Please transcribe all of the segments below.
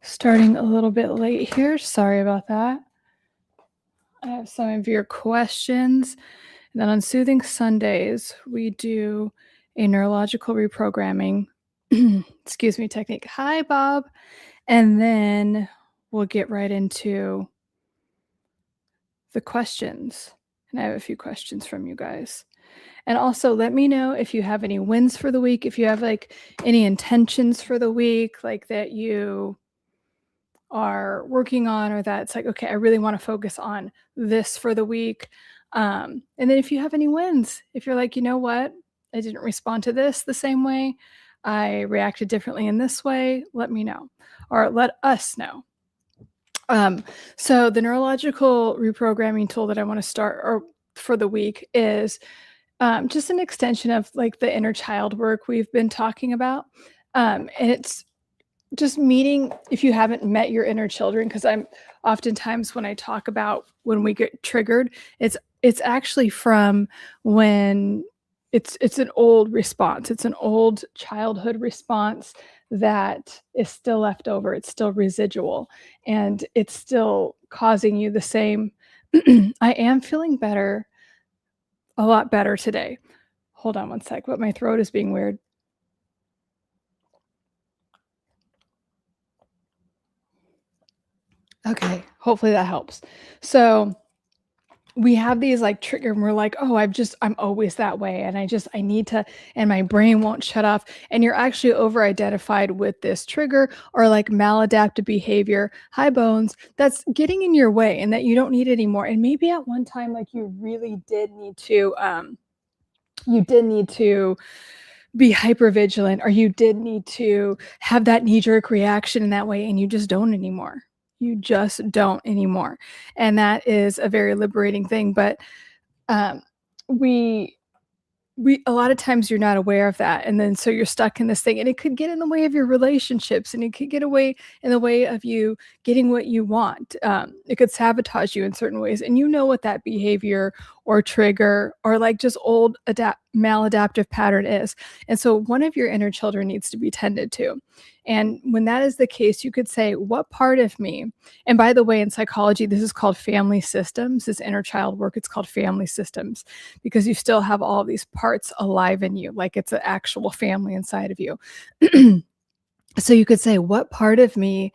Starting a little bit late here. Sorry about that. I have some of your questions. And then on Soothing Sundays, we do a neurological reprogramming, excuse me, technique. Hi, Bob. And then we'll get right into the questions. And I have a few questions from you guys. And also let me know if you have any wins for the week, if you have like any intentions for the week, like that you are working on, or that's like, okay, I really want to focus on this for the week. And then if you have any wins, if you're like, you know what, I didn't respond to this the same way, I reacted differently in this way, let me know, or let us know. So the neurological reprogramming tool that I want to start or for the week is just an extension of like the inner child work we've been talking about. And it's just meeting, if you haven't met your inner children, because I'm oftentimes when I talk about when we get triggered, it's actually from when it's an old response. It's an old childhood response that is still left over. It's still residual, and it's still causing you the same. I am feeling better, a lot better today. Hold on one sec, but my throat is being weird. Okay, hopefully that helps. So we have these like trigger and we're like, oh, I'm always that way. And I need to, and my brain won't shut off. And you're actually over identified with this trigger or like maladaptive behavior, high bones, that's getting in your way and that you don't need anymore. And maybe at one time, like you really did need to, be hyper vigilant, or you did need to have that knee-jerk reaction in that way, and you just don't anymore. You just don't anymore. And that is a very liberating thing. But we a lot of times you're not aware of that, and then so you're stuck in this thing, and it could get in the way of your relationships, and it could get away in the way of you getting what you want. It could sabotage you in certain ways, and you know what that behavior or trigger or like just old maladaptive pattern is. And so one of your inner children needs to be tended to. And when that is the case, you could say, what part of me, and by the way, in psychology, this is called family systems, this inner child work, it's called family systems, because you still have all these parts alive in you, like it's an actual family inside of you. So you could say, what part of me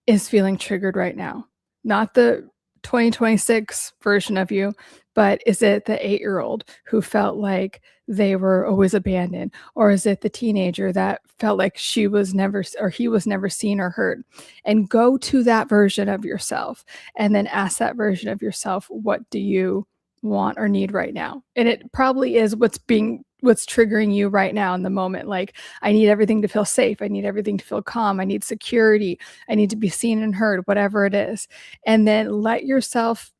is feeling triggered right now? Not the 2026 version of you, but is it the 8-year-old who felt like they were always abandoned? Or is it the teenager that felt like she was never, or he was never seen or heard? And go to that version of yourself and then ask that version of yourself, what do you want or need right now? And it probably is what's triggering you right now in the moment. Like, I need everything to feel safe. I need everything to feel calm. I need security. I need to be seen and heard, whatever it is. And then let yourself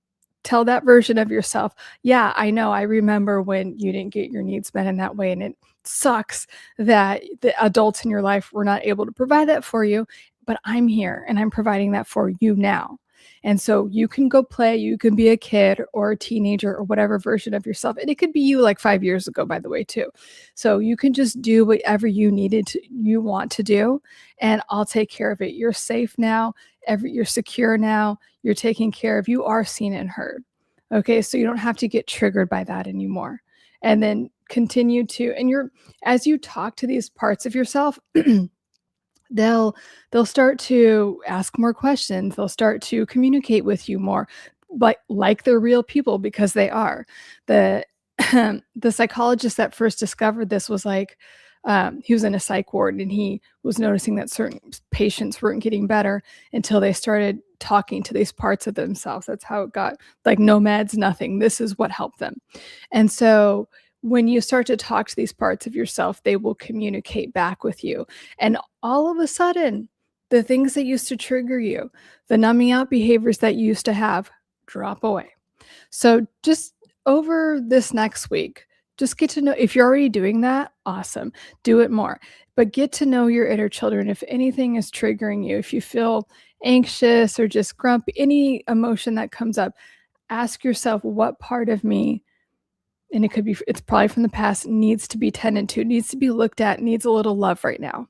tell that version of yourself, yeah, I know. I remember when you didn't get your needs met in that way. And it sucks that the adults in your life were not able to provide that for you, but I'm here and I'm providing that for you now. And so you can go play, you can be a kid or a teenager or whatever version of yourself. And it could be you like 5 years ago, by the way, too. So you can just do whatever you want to do, and I'll take care of it. You're safe now. You're secure now. You're taken care of. You are seen and heard. Okay. So you don't have to get triggered by that anymore. And then continue to, and as you talk to these parts of yourself, they'll start to ask more questions. They'll start to communicate with you more, like they're real people, because they are. The the psychologist that first discovered this was like, he was in a psych ward, and he was noticing that certain patients weren't getting better until they started talking to these parts of themselves. That's how it got, like, no meds, nothing. This is what helped them. And so when you start to talk to these parts of yourself, they will communicate back with you. And all of a sudden, the things that used to trigger you, the numbing out behaviors that you used to have, drop away. So just over this next week, just get to know, if you're already doing that, awesome, do it more. But get to know your inner children. If anything is triggering you, if you feel anxious or just grumpy, any emotion that comes up, ask yourself, what part of me, and it's probably from the past, needs to be tended to, needs to be looked at, needs a little love right now.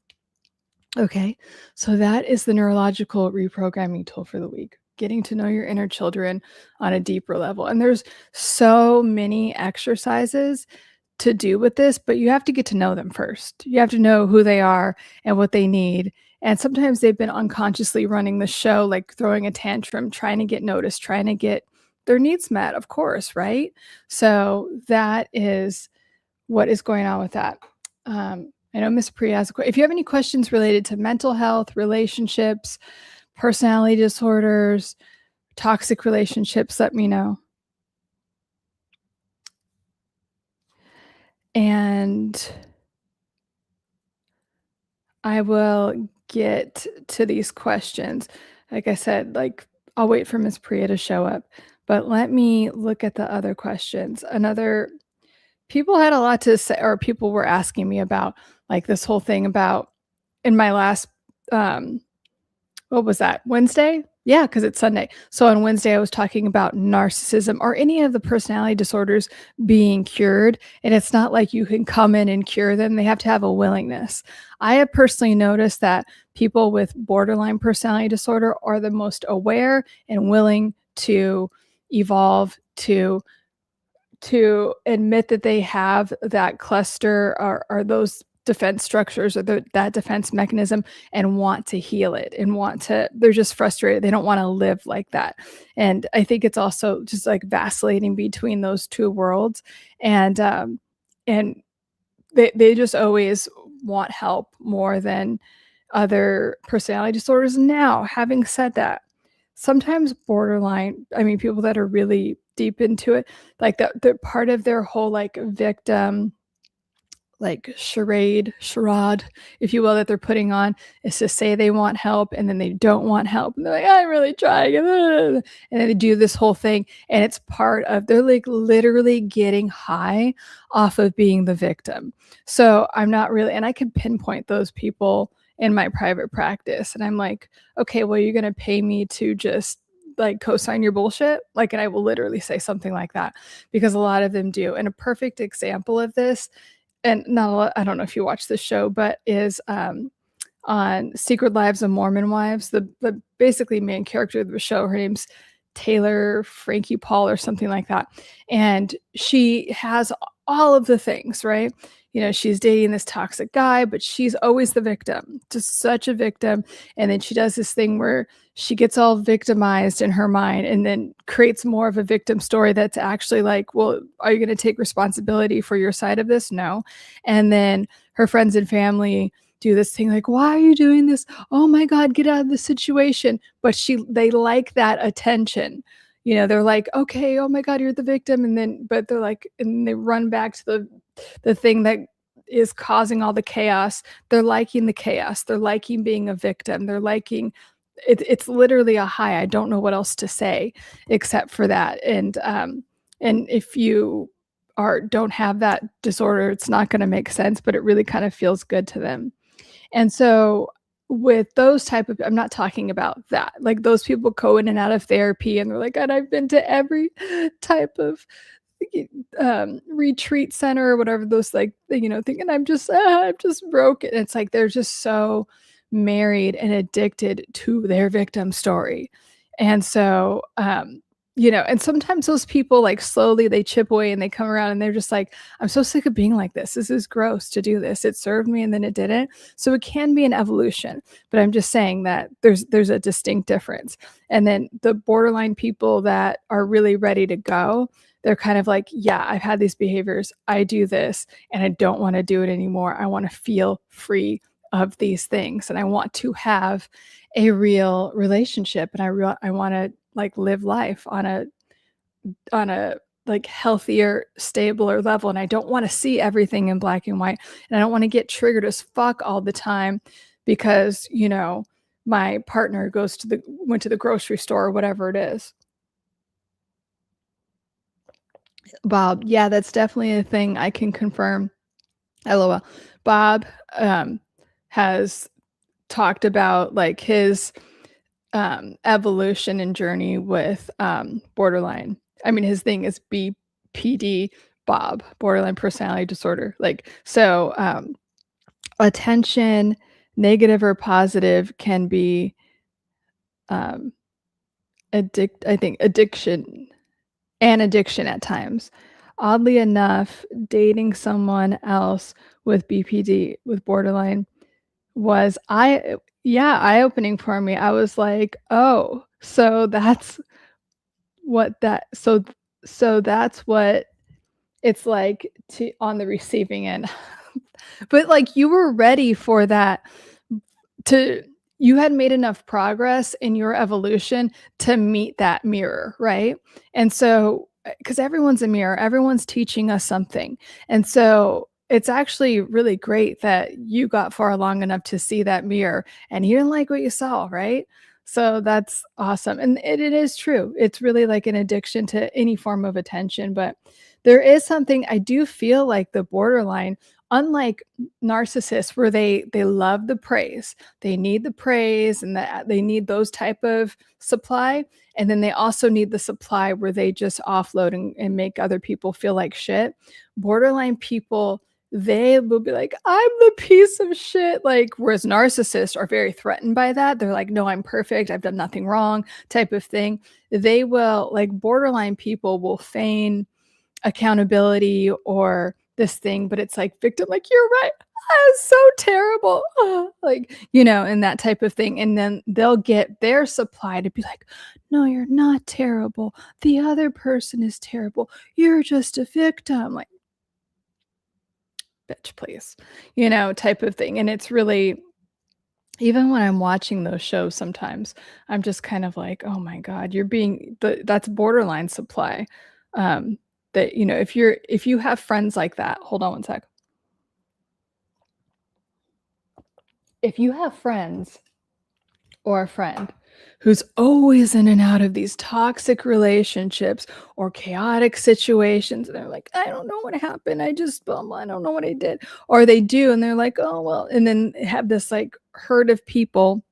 Okay, so that is the neurological reprogramming tool for the week. Getting to know your inner children on a deeper level. And there's so many exercises to do with this, but you have to get to know them first. You have to know who they are and what they need. And sometimes they've been unconsciously running the show, like throwing a tantrum, trying to get noticed, trying to get their needs met, of course, right? So that is what is going on with that. I know Miss Priya has a question. If you have any questions related to mental health, relationships, personality disorders, toxic relationships, let me know. And I will get to these questions. Like I said, like I'll wait for Miss Priya to show up. But let me look at the other questions. People had a lot to say, or people were asking me about like this whole thing about in my last what was that? Wednesday? Yeah, because it's Sunday. So on Wednesday, I was talking about narcissism or any of the personality disorders being cured. And it's not like you can come in and cure them, they have to have a willingness. I have personally noticed that people with borderline personality disorder are the most aware and willing to evolve to admit that they have that cluster or those defense structures or that defense mechanism and want to heal it and they're just frustrated. They don't want to live like that. And I think it's also just like vacillating between those two worlds. And they just always want help more than other personality disorders. Now, having said that, sometimes borderline, I mean, people that are really deep into it, like the part of their whole like victim, like charade, if you will, that they're putting on is to say they want help and then they don't want help. And they're like, I'm really trying. And then they do this whole thing. And it's part of, they're like literally getting high off of being the victim. So I'm not really, and I can pinpoint those people in my private practice. And I'm like, okay, well, you're going to pay me to just like co-sign your bullshit. Like, and I will literally say something like that because a lot of them do. And a perfect example of this, and not a lot, I don't know if you watch this show, but is on Secret Lives of Mormon Wives. The basically main character of the show, her name's Taylor Frankie Paul or something like that. And she has all of the things, right? You know, she's dating this toxic guy, but she's always the victim, just such a victim. And then she does this thing where she gets all victimized in her mind and then creates more of a victim story that's actually like, well, are you going to take responsibility for your side of this? No. And then her friends and family do this thing like, why are you doing this? Oh my God, get out of the situation. But they like that attention. You know, they're like, okay, oh my God, you're the victim. And then, but they're like, and they run back to the thing that is causing all the chaos. They're liking the chaos. They're liking being a victim. They're liking it's literally a high. I don't know what else to say except for that. And if you don't have that disorder, it's not going to make sense, but it really kind of feels good to them. And so with those type of, I'm not talking about that. Like those people go in and out of therapy and they're like, God, I've been to every type of retreat center or whatever, those like, you know, thinking I'm just broken. It's like they're just so married and addicted to their victim story. And so you know, and sometimes those people like slowly they chip away and they come around and they're just like, I'm so sick of being like this. This is gross to do this. It served me and then it didn't. So it can be an evolution, but I'm just saying that there's a distinct difference. And then the borderline people that are really ready to go, they're kind of like, yeah, I've had these behaviors. I do this and I don't want to do it anymore. I want to feel free of these things and I want to have a real relationship and I want to like live life on a like healthier, stabler level. And I don't want to see everything in black and white. And I don't want to get triggered as fuck all the time because, you know, my partner went to the grocery store or whatever it is. Bob, yeah, that's definitely a thing I can confirm. LOL. Bob has talked about like his evolution and journey with borderline. I mean, his thing is BPD, Bob, borderline personality disorder. Like, so attention, negative or positive can be, um, I think addiction at times. Oddly enough, dating someone else with BPD, with borderline, was yeah, eye-opening for me. I was like, "Oh, so that's what that so that's what it's like to on the receiving end." But, like, you were ready for that to you had made enough progress in your evolution to meet that mirror, right? And so, because everyone's a mirror, everyone's teaching us something. And so, it's actually really great that you got far along enough to see that mirror and you didn't like what you saw, right? So that's awesome. And it is true. It's really like an addiction to any form of attention. But there is something I do feel like the borderline, unlike narcissists, where they love the praise, they need the praise and that they need those type of supply. And then they also need the supply where they just offload and make other people feel like shit. Borderline people, they will be like, I'm the piece of shit. Like, whereas narcissists are very threatened by that. They're like, no, I'm perfect. I've done nothing wrong, type of thing. They will, like, borderline people will feign accountability or this thing, but it's like victim, like, you're right. It's so terrible. Like, and that type of thing. And then they'll get their supply to be like, no, you're not terrible. The other person is terrible. You're just a victim. Like, bitch, please, type of thing. And it's really, even when I'm watching those shows, sometimes I'm just kind of like, oh my God, that's borderline supply. Um, that, if you have friends like that, hold on one sec. If you have friends or a friend who's always in and out of these toxic relationships or chaotic situations, and they're like, I don't know what happened. I don't know what I did. Or they do, and they're like, oh, well, and then have this like herd of people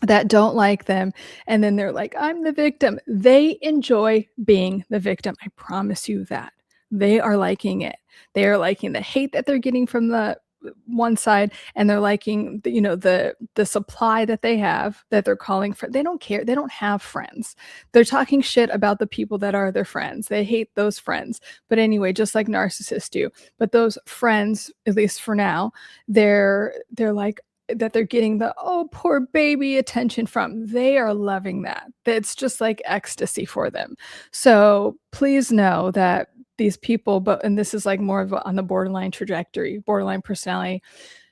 that don't like them. And then they're like, I'm the victim. They enjoy being the victim. I promise you that. They are liking it. They are liking the hate that they're getting from the one side, and they're liking the supply that they have, that they're calling for. They don't care. They don't have friends. They're talking shit about the people that are their friends. They hate those friends. But anyway, just like narcissists do. But those friends, at least for now, they're like, that they're getting the oh poor baby attention from. They are loving that. It's just like ecstasy for them. So please know that these people, and this is like more of on the borderline trajectory, borderline personality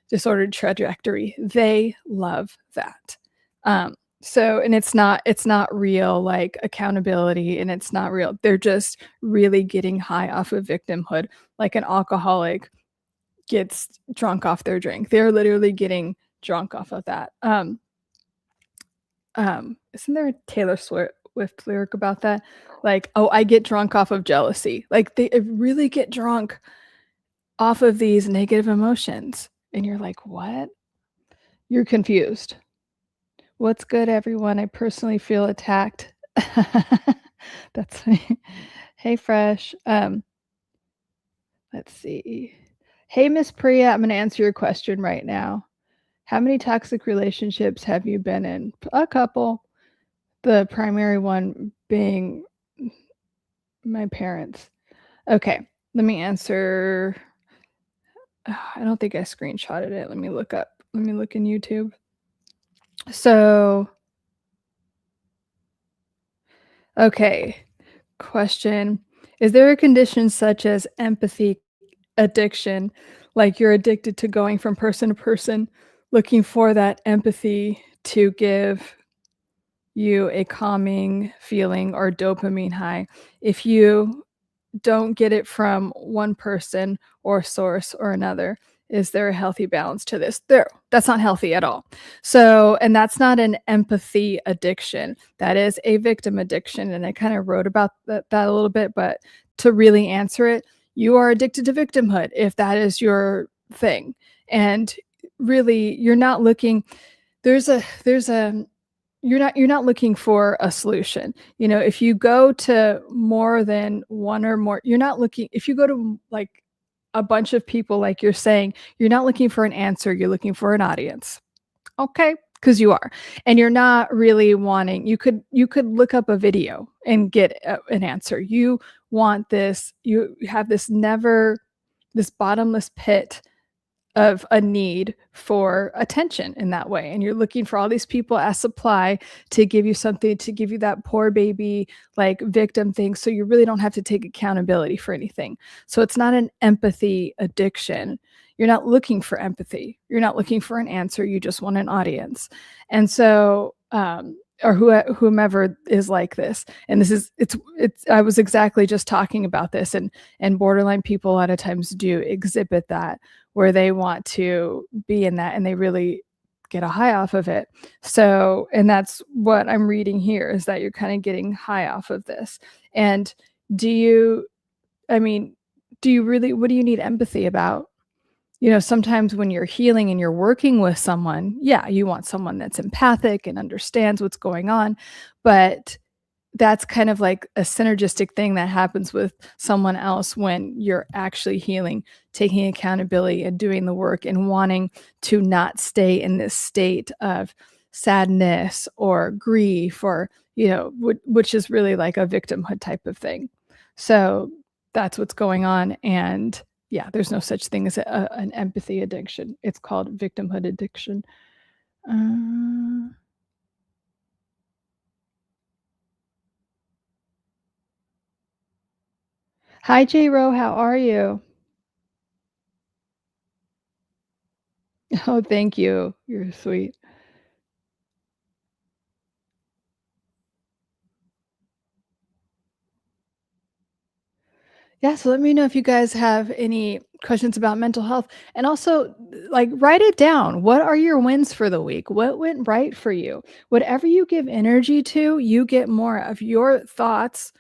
disorder trajectory, they love that. So, and it's not real like accountability, and it's not real. They're just really getting high off of victimhood, like an alcoholic gets drunk off their drink. They're literally getting drunk off of that. Isn't there a Taylor Swift lyric about that? Like, oh, I get drunk off of jealousy. Like, they really get drunk off of these negative emotions. And you're like, what? You're confused. What's good, everyone? I personally feel attacked. That's funny. Hey, Fresh. Let's see. Hey, Miss Priya, I'm going to answer your question right now. How many toxic relationships have you been in? A couple. The primary one being my parents. Okay, let me answer. I don't think I screenshotted it. Let me look in YouTube. So, okay, question. Is there a condition such as empathy addiction, like you're addicted to going from person to person, looking for that empathy to give you a calming feeling or dopamine high? If you don't get it from one person or source or another, is there a healthy balance to this? That's not healthy at all. So, and that's not an empathy addiction. That is a victim addiction. And I kind of wrote about that a little bit, but to really answer it, you are addicted to victimhood if that is your thing. And really, you're not looking, there's a you're not looking for a solution. If you go to more than one or more, you're not looking, if you go to like a bunch of people, like you're saying, you're not looking for an answer, you're looking for an audience. Okay, because you are, and you're not really wanting you could look up a video and get an answer. You want this you have this bottomless pit of a need for attention in that way, and you're looking for all these people as supply to give you something, to give you that poor baby, like, victim thing, so you really don't have to take accountability for anything. So it's not an empathy addiction. You're not looking for empathy. You're not looking for an answer, you just want an audience. And so, or whomever is like this, and this is it's I was exactly just talking about this, and borderline people a lot of times do exhibit that, where they want to be in that and they really get a high off of it. So, and that's what I'm reading here, is that you're kind of getting high off of this. And do you, I mean, do you really, what do you need empathy about? Sometimes when you're healing and you're working with someone, yeah, you want someone that's empathic and understands what's going on. But that's kind of like a synergistic thing that happens with someone else when you're actually healing, taking accountability and doing the work and wanting to not stay in this state of sadness or grief, or, which is really like a victimhood type of thing. So that's what's going on. And yeah, there's no such thing as an empathy addiction. It's called victimhood addiction. Uh, Hi, J. Ro. How are you? Oh, thank you. You're sweet. Yeah, so let me know if you guys have any questions about mental health. And also, like, write it down. What are your wins for the week? What went right for you? Whatever you give energy to, you get more of. Your thoughts,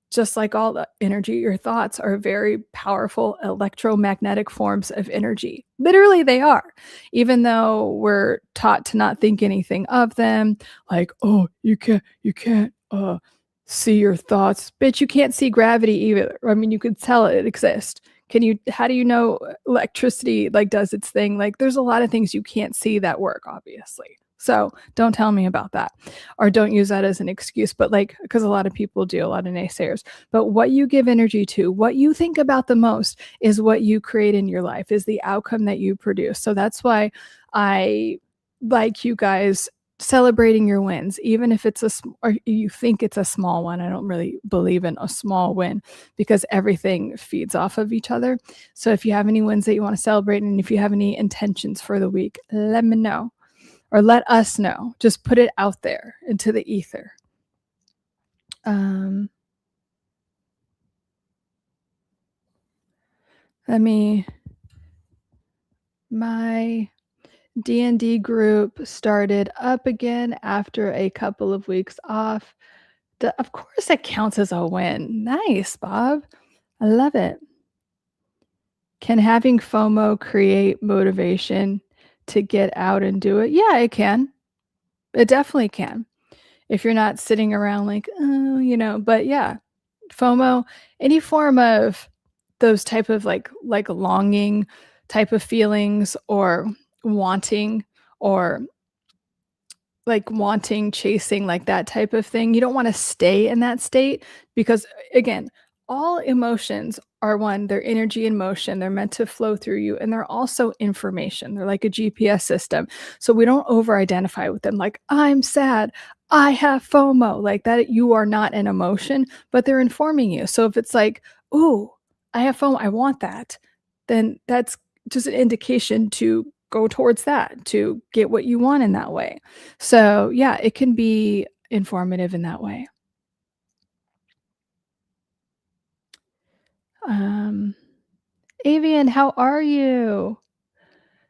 just like all the energy, your thoughts are very powerful electromagnetic forms of energy. Literally, they are. Even though we're taught to not think anything of them, like, oh, you can't see your thoughts. Bitch, you can't see gravity either. I mean, you could tell it exists. How do you know electricity like does its thing? Like, there's a lot of things you can't see that work, obviously. So don't tell me about that, or don't use that as an excuse. But like, because a lot of people do, a lot of naysayers. But what you give energy to, what you think about the most, is what you create in your life, is the outcome that you produce. So that's why I like you guys celebrating your wins, even if it's or you think it's a small one. I don't really believe in a small win, because everything feeds off of each other. So if you have any wins that you want to celebrate, and if you have any intentions for the week, let me know, or let us know. Just put it out there into the ether. Um, let me, my D&D group started up again after a couple of weeks off. Of course, it counts as a win. Nice, Bob. I love it. Can having FOMO create motivation to get out and do it? Yeah, it can. It definitely can. If you're not sitting around like, oh, but yeah, FOMO, any form of those type of like longing type of feelings, or wanting, or like wanting, chasing, like that type of thing. You don't want to stay in that state, because again, all emotions are one, they're energy in motion. They're meant to flow through you, and they're also information. They're like a GPS system. So we don't over identify with them like, I'm sad, I have FOMO, like that. You are not an emotion, but they're informing you. So if it's like, oh, I have FOMO, I want that, then that's just an indication to go towards that, to get what you want in that way. So, yeah, it can be informative in that way. Um, Avian, how are you?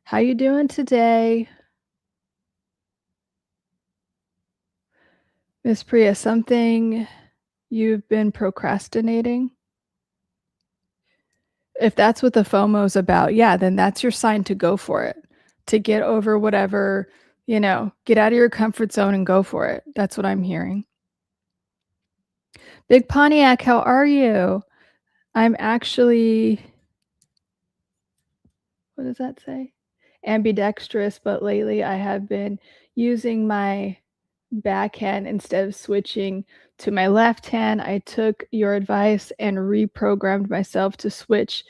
How you doing today? Miss Priya, something you've been procrastinating? If that's what the FOMO is about, yeah, then that's your sign to go for it, to get over whatever, get out of your comfort zone and go for it. That's what I'm hearing. Big Pontiac, how are you? I'm actually, what does that say? ambidextrous, but lately I have been using my backhand instead of switching to my left hand. I took your advice and reprogrammed myself to switch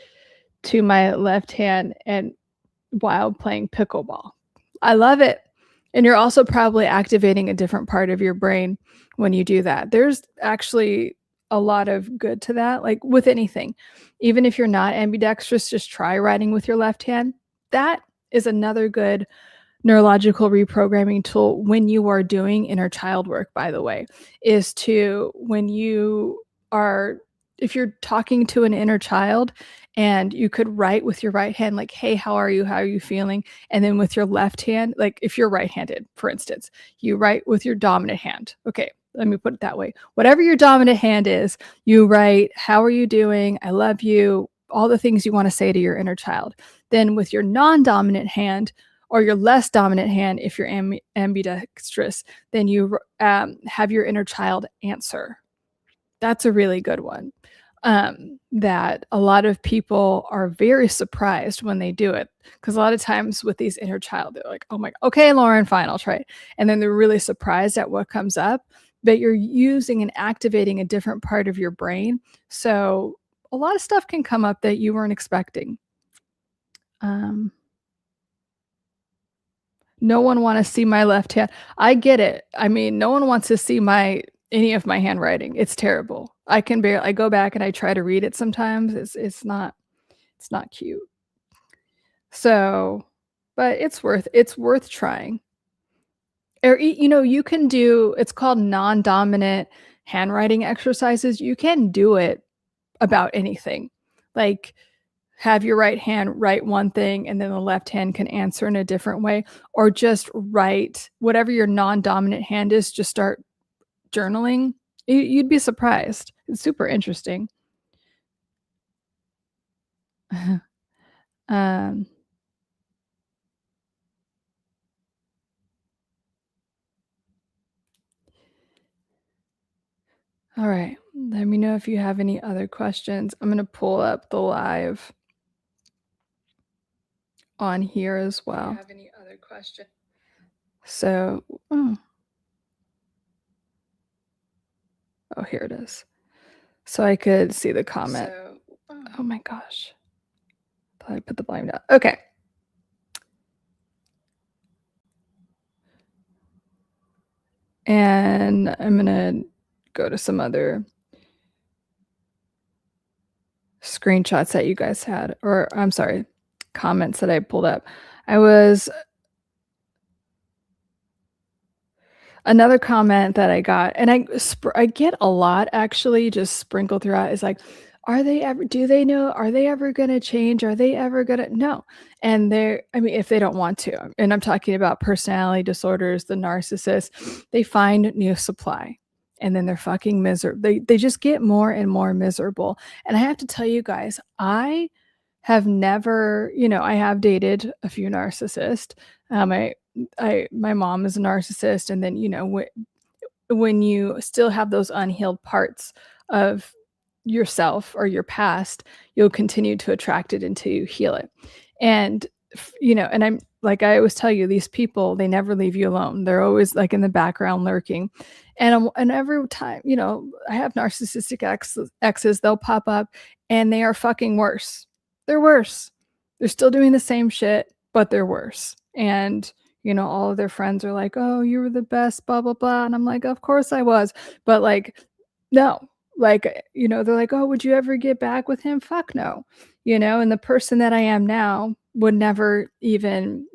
to my left hand and while playing pickleball. I love it. And you're also probably activating a different part of your brain when you do that. There's actually a lot of good to that, like with anything. Even if you're not ambidextrous, just try writing with your left hand. That is another good neurological reprogramming tool when you are doing inner child work, by the way, is to when you are, if you're talking to an inner child and you could write with your right hand, like, hey, how are you? How are you feeling? And then with your left hand, like if you're right handed, for instance, you write with your dominant hand. Okay, let me put it that way. Whatever your dominant hand is, you write, how are you doing? I love you. All the things you want to say to your inner child. Then with your non-dominant hand, or your less dominant hand, if you're ambidextrous, then you have your inner child answer. That's a really good one. That a lot of people are very surprised when they do it, because a lot of times with these inner child, they're like, oh my, okay, Lauren, fine, I'll try it. And then they're really surprised at what comes up, but you're using and activating a different part of your brain. So a lot of stuff can come up that you weren't expecting. No one want to see my left hand. I get it. I mean, no one wants to see any of my handwriting. It's terrible. I go back and I try to read it sometimes. It's not cute. So, but it's worth trying. Or you can do, it's called non-dominant handwriting exercises. You can do it about anything. Like have your right hand write one thing and then the left hand can answer in a different way, or just write whatever your non-dominant hand is, just start journaling. You'd be surprised. It's super interesting. um, all right. Let me know if you have any other questions. I'm going to pull up the live on here as well. Do you have any other questions? So, oh, here it is. So I could see the comment. Oh my gosh. I put the volume down. Okay. And I'm going to go to some other screenshots that you guys had, or I'm sorry, comments that I pulled up. Another comment that I got, and I get a lot actually just sprinkled throughout, is like, do they know, are they ever going to change? Are they ever going to, no. And if they don't want to, and I'm talking about personality disorders, the narcissists, they find new supply and then they're fucking miserable. They just get more and more miserable. And I have to tell you guys, I have never, I have dated a few narcissists. My mom is a narcissist, and then when you still have those unhealed parts of yourself or your past, you'll continue to attract it until you heal it. And and I'm like, I always tell you, these people, they never leave you alone. They're always like in the background lurking. And every time, I have narcissistic exes, they'll pop up and they are fucking worse. They're worse. They're still doing the same shit, but they're worse. And all of their friends are like, oh, you were the best, blah, blah, blah. And I'm like, of course I was. But like, no, like, they're like, oh, would you ever get back with him? Fuck no. And the person that I am now would never even,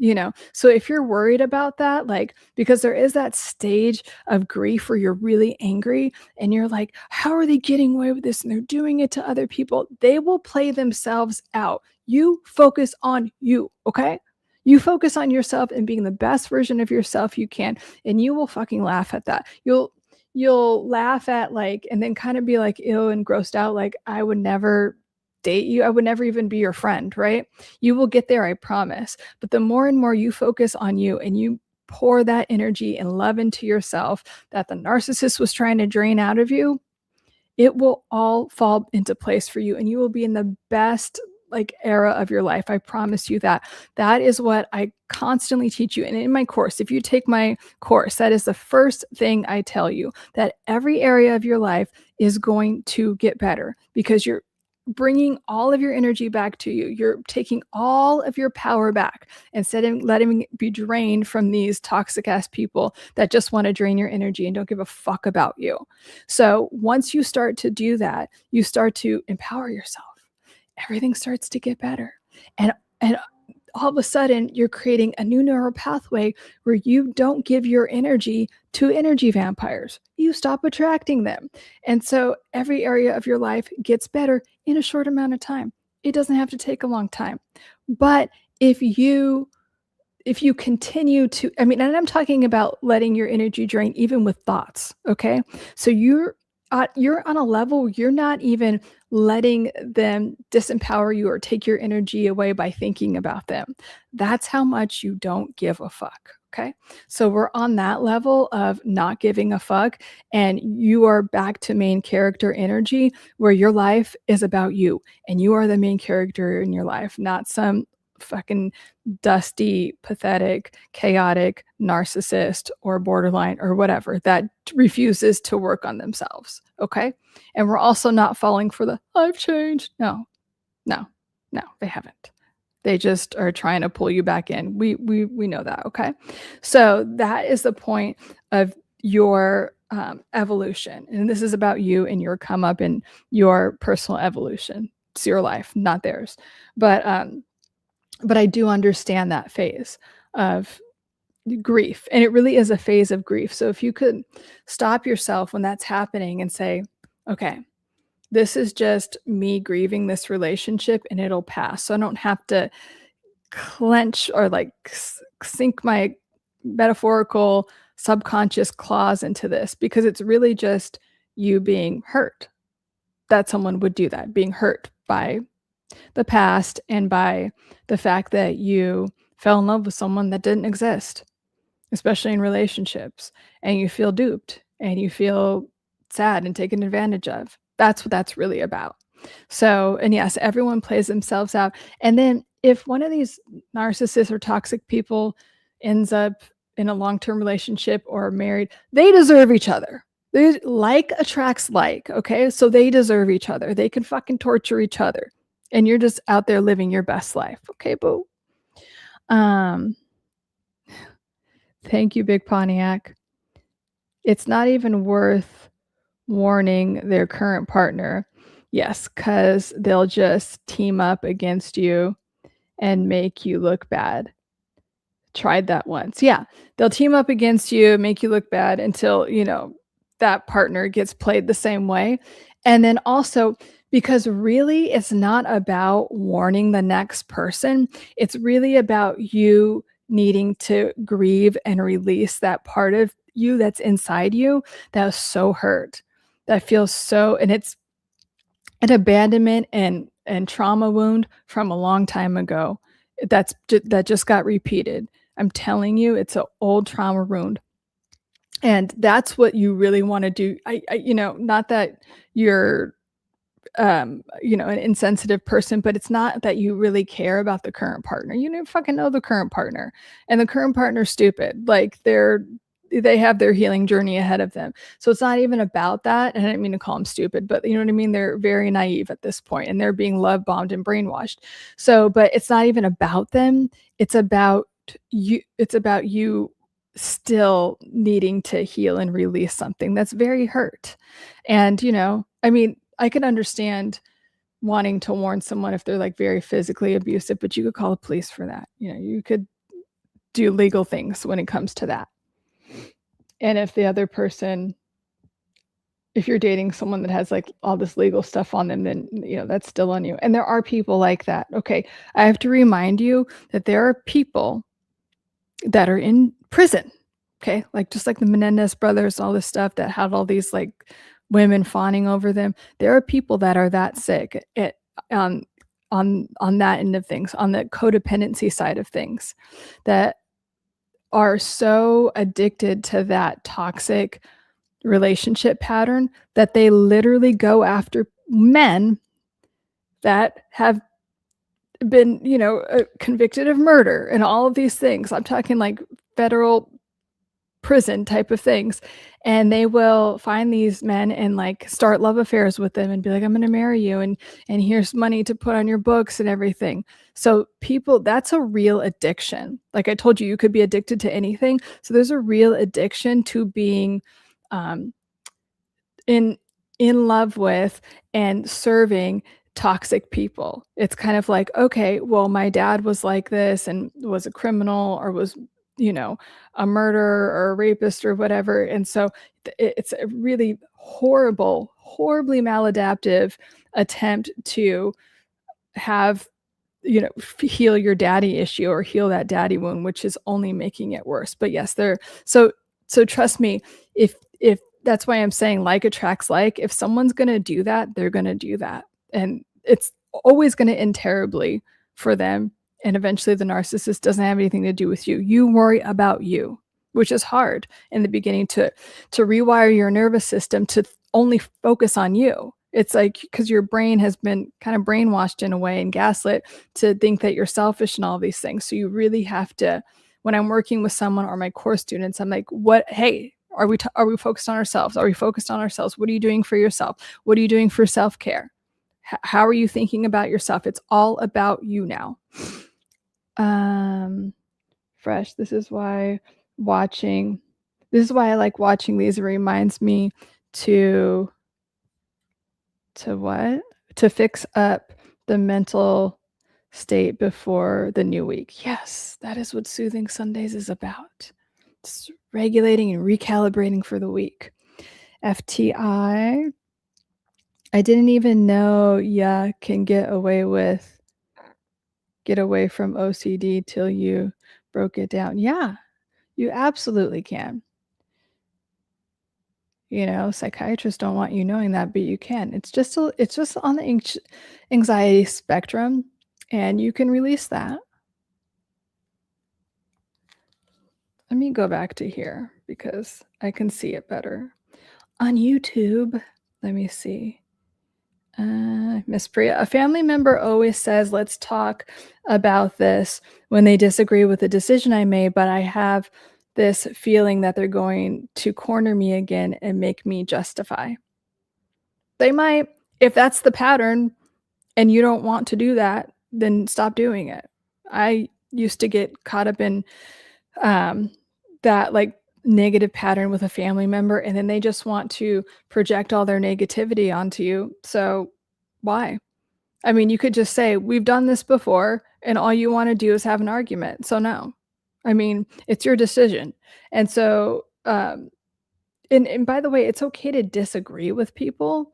so if you're worried about that, like, because there is that stage of grief where you're really angry and you're like, how are they getting away with this? And they're doing it to other people. They will play themselves out. You focus on you, okay? You focus on yourself and being the best version of yourself you can, and you will fucking laugh at that. You'll laugh at like, and then kind of be like ill and grossed out. Like, I would never date you. I would never even be your friend, right? You will get there, I promise. But the more and more you focus on you and you pour that energy and love into yourself that the narcissist was trying to drain out of you, it will all fall into place for you, and you will be in the best like era of your life. I promise you that. That is what I constantly teach you. And in my course, if you take my course, that is the first thing I tell you, that every area of your life is going to get better because you're bringing all of your energy back to you. You're taking all of your power back instead of letting it be drained from these toxic ass people that just want to drain your energy and don't give a fuck about you. So once you start to do that, you start to empower yourself. Everything starts to get better. And all of a sudden you're creating a new neural pathway where you don't give your energy to energy vampires. You stop attracting them. And so every area of your life gets better in a short amount of time. It doesn't have to take a long time. But if you continue to, I mean, and I'm talking about letting your energy drain even with thoughts, okay? So you're on a level you're not even letting them disempower you or take your energy away by thinking about them. That's how much you don't give a fuck, okay? So we're on that level of not giving a fuck, and you are back to main character energy where your life is about you, and you are the main character in your life, not some fucking dusty, pathetic, chaotic narcissist or borderline or whatever that refuses to work on themselves. Okay. And we're also not falling for the I've changed. No, they haven't. They just are trying to pull you back in. We know that. Okay. So that is the point of your evolution. And this is about you and your come up and your personal evolution. It's your life, not theirs. But I do understand that phase of grief. And it really is a phase of grief. So if you could stop yourself when that's happening and say, okay, this is just me grieving this relationship and it'll pass. So I don't have to clench or like sink my metaphorical subconscious claws into this because it's really just you being hurt. That someone would do that, being hurt by the past and by the fact that you fell in love with someone that didn't exist, especially in relationships, and you feel duped and you feel sad and taken advantage of. That's what that's really about. So, and yes, everyone plays themselves out. And then if one of these narcissists or toxic people ends up in a long-term relationship or married, they deserve each other. Like attracts like, okay? So they deserve each other. They can fucking torture each other. And you're just out there living your best life. Okay, boo. Thank you, Big Pontiac. It's not even worth warning their current partner. Yes, because they'll just team up against you and make you look bad. Tried that once. Yeah, they'll team up against you, make you look bad until, that partner gets played the same way. And then also, because really it's not about warning the next person. It's really about you needing to grieve and release that part of you that's inside you that was so hurt, that feels so, and it's an abandonment and trauma wound from a long time ago that just got repeated. I'm telling you, it's an old trauma wound. And that's what you really want to do. Not that you're an insensitive person, but it's not that you really care about the current partner. You don't fucking know the current partner, and the current partner's stupid. Like they have their healing journey ahead of them. So it's not even about that. And I didn't mean to call them stupid, but you know what I mean? They're very naive at this point and they're being love bombed and brainwashed. So, but it's not even about them. It's about you. It's about you still needing to heal and release something that's very hurt. And, I can understand wanting to warn someone if they're like very physically abusive, but you could call the police for that. You could do legal things when it comes to that. And if the other person, if you're dating someone that has like all this legal stuff on them, then, that's still on you. And there are people like that. Okay. I have to remind you that there are people that are in prison. Okay. Like just like the Menendez brothers, all this stuff that had all these like women fawning over them. There are people that are that sick on that end of things, on the codependency side of things, that are so addicted to that toxic relationship pattern that they literally go after men that have been, convicted of murder and all of these things. I'm talking like federal prison type of things. And they will find these men and like start love affairs with them and be like, I'm going to marry you. And here's money to put on your books and everything. So people, that's a real addiction. Like I told you, you could be addicted to anything. So there's a real addiction to being um, in love with and serving toxic people. It's kind of like, okay, well, my dad was like this and was a criminal or was, a murderer or a rapist or whatever. And so it's a really horribly maladaptive attempt to have, heal your daddy issue or heal that daddy wound, which is only making it worse. But yes, so trust me, if that's why I'm saying like attracts like. If someone's going to do that, they're going to do that. And it's always going to end terribly for them. And eventually the narcissist doesn't have anything to do with you. You worry about you, which is hard in the beginning to rewire your nervous system to only focus on you. It's like because your brain has been kind of brainwashed in a way and gaslit to think that you're selfish and all these things. So you really have to, when I'm working with someone or my course students, I'm like, hey, are we focused on ourselves? Are we focused on ourselves? What are you doing for yourself? What are you doing for self-care? How are you thinking about yourself? It's all about you now. Fresh. This is why I like watching these. It reminds me to what? To fix up the mental state before the new week. Yes, that is what Soothing Sundays is about. It's regulating and recalibrating for the week. FTI. I didn't even know you can get away from OCD till you broke it down. Yeah, you absolutely can. Psychiatrists don't want you knowing that, but you can. It's just on the anxiety spectrum, and you can release that. Let me go back to here because I can see it better. On YouTube, let me see. Miss Priya, a family member always says, let's talk about this when they disagree with the decision I made, but I have this feeling that they're going to corner me again and make me justify. They might, if that's the pattern and you don't want to do that, then stop doing it. I used to get caught up in that like negative pattern with a family member, and then they just want to project all their negativity onto you. So why? I mean, you could just say, we've done this before, and all you want to do is have an argument. So no. I mean, it's your decision. And so and by the way, it's okay to disagree with people.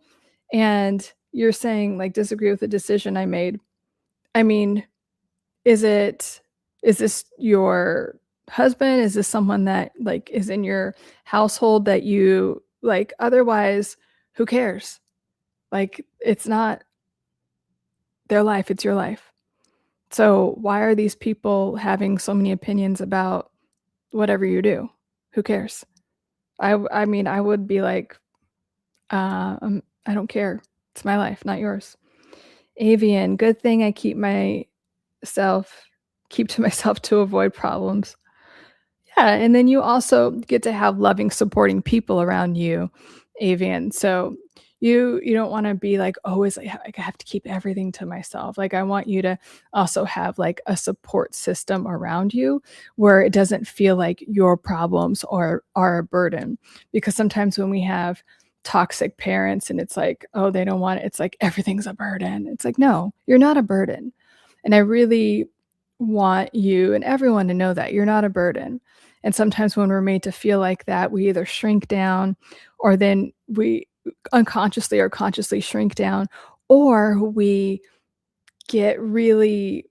And you're saying like disagree with the decision I made. I mean, is this your husband? Is this someone that like is in your household that you like? Otherwise, who cares? Like, it's not their life, it's your life. So why are these people having so many opinions about whatever you do? Who cares? I mean, I would be like, I don't care. It's my life, not yours. Avian, good thing I keep to myself to avoid problems. Yeah, and then you also get to have loving, supporting people around you, Avian. So you don't want to be like always like I have to keep everything to myself. Like I want you to also have like a support system around you where it doesn't feel like your problems are a burden. Because sometimes when we have toxic parents and it's like, oh, they don't want it, it's like everything's a burden. It's like, no, you're not a burden. And I really want you and everyone to know that you're not a burden. And sometimes when we're made to feel like that, we either shrink down or then we unconsciously or consciously shrink down, or we get really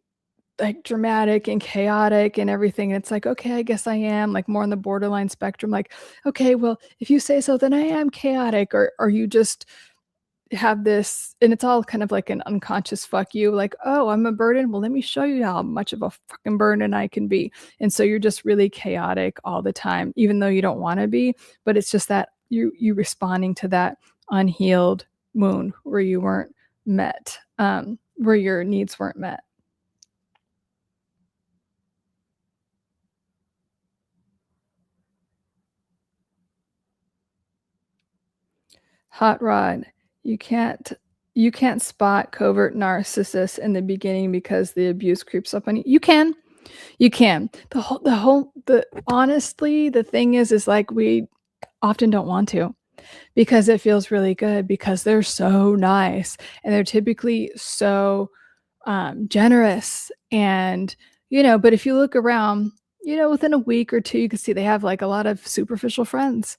like dramatic and chaotic and everything. And it's like, okay, I guess I am like more on the borderline spectrum. Like, okay, well, if you say so, then I am chaotic, or you just have this, and it's all kind of like an unconscious fuck you, like, oh, I'm a burden, well, let me show you how much of a fucking burden I can be. And so you're just really chaotic all the time, even though you don't want to be. But it's just that you responding to that unhealed wound where you weren't met, where your needs weren't met. Hot Rod, you can't spot covert narcissists in the beginning because the abuse creeps up on you. You can. You can. Honestly, the thing is like we often don't want to because it feels really good because they're so nice and they're typically so generous and but if you look around, within a week or two, you can see they have like a lot of superficial friends,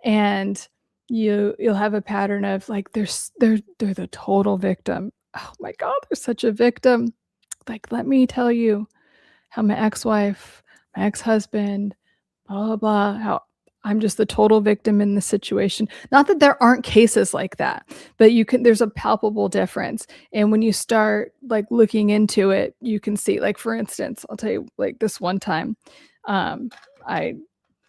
and you'll have a pattern of like they're the total victim. Oh my God, they're such a victim. Like, let me tell you how my ex-wife, my ex-husband, blah, blah, blah, how I'm just the total victim in the situation. Not that there aren't cases like that, but there's a palpable difference. And when you start like looking into it, you can see, like, for instance, I'll tell you, like, this one time, I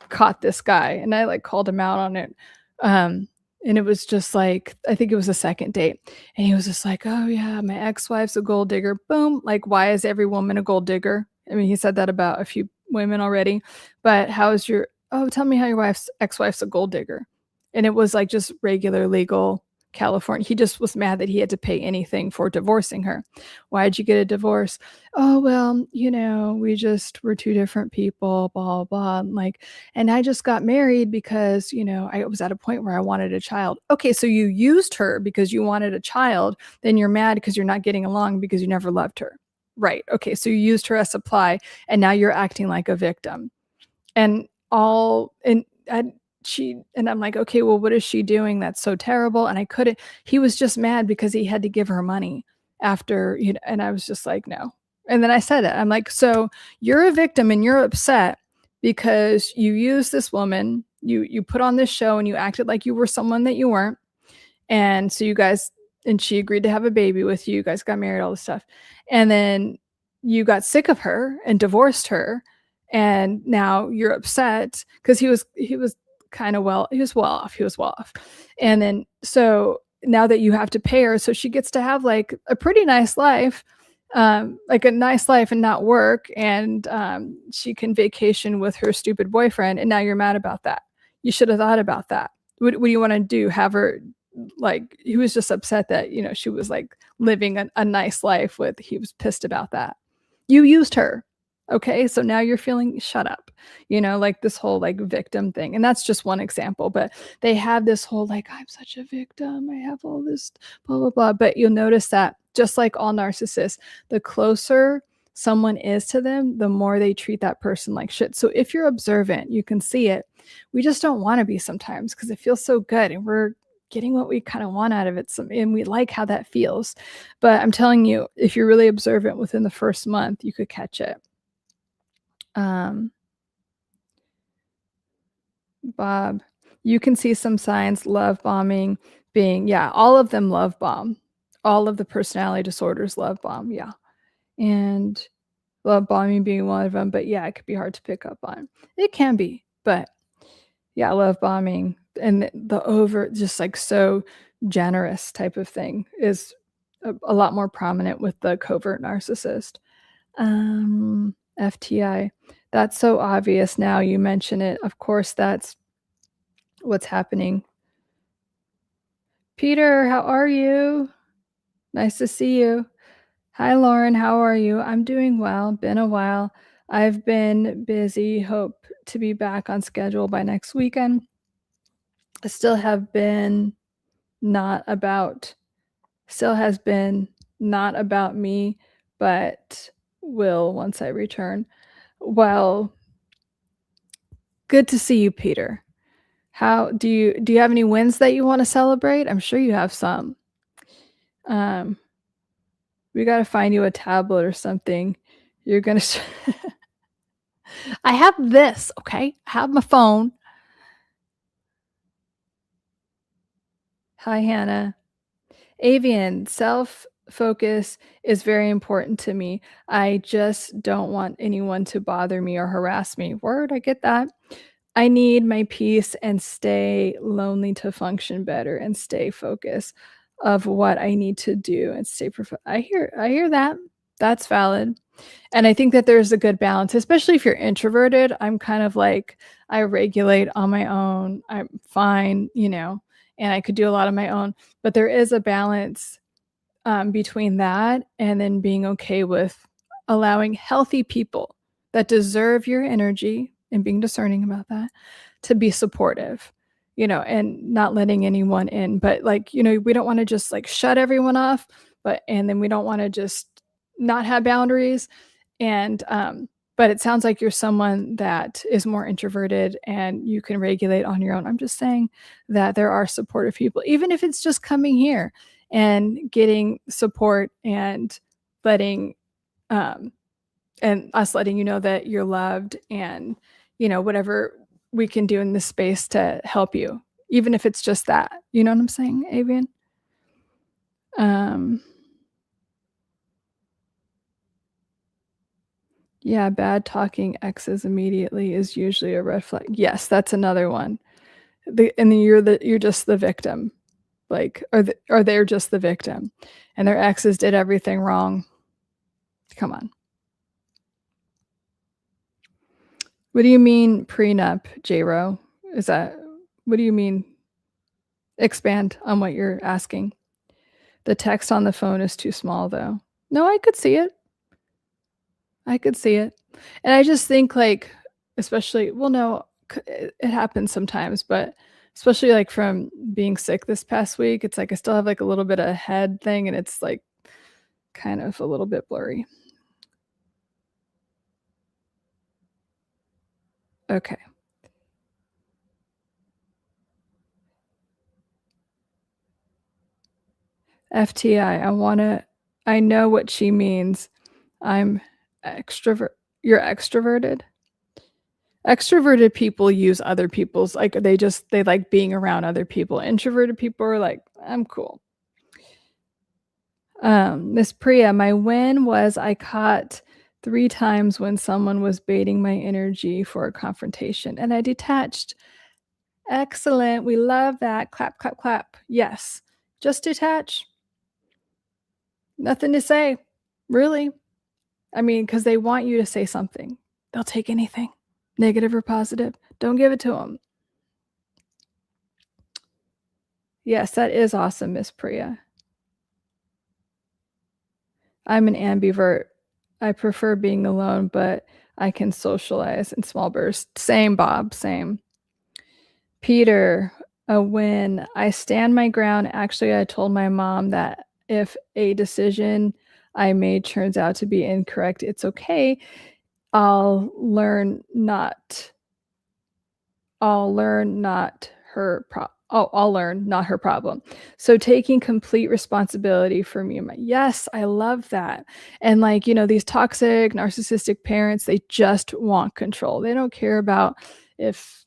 caught this guy and I like called him out on it. And it was just like, I think it was a second date. And he was just like, oh yeah, my ex-wife's a gold digger. Boom. Like, why is every woman a gold digger? I mean, he said that about a few women already, but tell me how your ex-wife's a gold digger. And it was like just regular legal California. He just was mad that he had to pay anything for divorcing her. Why'd you get a divorce? Oh, well, we're two different people, blah, blah. And I just got married because, I was at a point where I wanted a child. Okay, so you used her because you wanted a child. Then you're mad because you're not getting along because you never loved her. Right. Okay, so you used her as supply and now you're acting like a victim. And I'm like, okay, well, what is she doing that's so terrible? And he was just mad because he had to give her money after, and I was just like, no. And then I said it. I'm like, so you're a victim and you're upset because you used this woman, you put on this show and you acted like you were someone that you weren't. And so and she agreed to have a baby with you. You guys got married, all this stuff. And then you got sick of her and divorced her. And now you're upset because he was kind of he was well off. And then, so now that you have to pay her, so she gets to have like a pretty nice life, like a nice life and not work. And she can vacation with her stupid boyfriend. And now you're mad about that. You should have thought about that. What do you want to do? Have her, like, he was just upset that, she was like living a nice life he was pissed about that. You used her. Okay, so now you're feeling, shut up, like this whole like victim thing. And that's just one example, but they have this whole like, I'm such a victim, I have all this blah, blah, blah. But you'll notice that just like all narcissists, the closer someone is to them, the more they treat that person like shit. So if you're observant, you can see it. We just don't want to be sometimes because it feels so good and we're getting what we kind of want out of it. And we like how that feels. But I'm telling you, if you're really observant within the first month, you could catch it. Bob, you can see some signs, love bombing being, yeah, all of them love bomb. All of the personality disorders love bomb, yeah. And love bombing being one of them, but yeah, it could be hard to pick up on. It can be, but yeah, love bombing and the over, just like so generous type of thing is a lot more prominent with the covert narcissist. FTI. That's so obvious now you mention it. Of course, that's what's happening. Peter, how are you? Nice to see you. Hi, Lauren. How are you? I'm doing well. Been a while. I've been busy. Hope to be back on schedule by next weekend. I still has been not about me, but will once I return. Well, good to see you, Peter. How do you have any wins that you want to celebrate? I'm sure you have some. We got to find you a tablet or something. You're going to I have this, okay? I have my phone. Hi, Hannah. Avian, self-focus is very important to me. I just don't want anyone to bother me or harass me. Word, I get that. I need my peace and stay lonely to function better and stay focused of what I need to do and stay I hear that. That's valid. And I think that there's a good balance, especially if you're introverted. I'm kind of like, I regulate on my own. I'm fine, and I could do a lot on my own. But there is a balance between that and then being okay with allowing healthy people that deserve your energy and being discerning about that to be supportive, and not letting anyone in. But we don't want to just shut everyone off, and then we don't want to just not have boundaries. And but it sounds like you're someone that is more introverted and you can regulate on your own. I'm just saying that there are supportive people, even if it's just coming here and getting support and letting and us letting you know that you're loved, and whatever we can do in this space to help you, even if it's just that. You know what I'm saying, Avian? Yeah, bad talking exes immediately is usually a red flag. Yes, that's another one. And then you're just the victim. Or they're just the victim and their exes did everything wrong. Come on. What do you mean prenup, J-Ro? What do you mean? Expand on what you're asking. The text on the phone is too small, though. No, I could see it. And I just think especially, well, no, it happens sometimes, but especially from being sick this past week, it's I still have a little bit of head thing and it's kind of a little bit blurry. Okay. FTI, I know what she means. I'm extrovert. You're extroverted? Extroverted people use other people's, they like being around other people. Introverted people are I'm cool. Miss Priya, my win was I caught 3 times when someone was baiting my energy for a confrontation and I detached. Excellent. We love that. Clap, clap, clap. Yes. Just detach. Nothing to say. Really. I mean, because they want you to say something. They'll take anything, negative or positive. Don't give it to them. Yes, that is awesome, Miss Priya. I'm an ambivert. I prefer being alone, but I can socialize in small bursts. Same, Bob, same. Peter, a win. I stand my ground. Actually, I told my mom that if a decision I made turns out to be incorrect, it's okay. I'll learn not her problem. So taking complete responsibility for me and my, yes, I love that. And these toxic narcissistic parents, they just want control. They don't care about if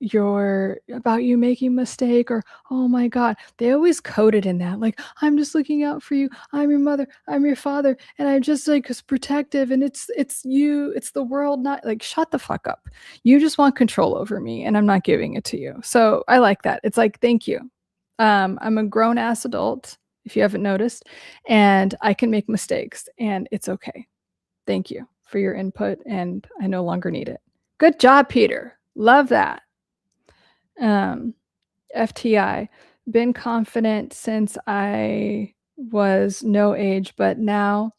about you making a mistake, or oh my god, they always code it in that I'm just looking out for you, I'm your mother, I'm your father, and I'm just protective, and it's you, it's the world, not shut the fuck up. You just want control over me and I'm not giving it to you. So I like that. It's thank you. I'm a grown ass adult, if you haven't noticed, and I can make mistakes and it's okay. Thank you for your input and I no longer need it. Good job, Peter. Love that. FTI, been confident since I was no age, but now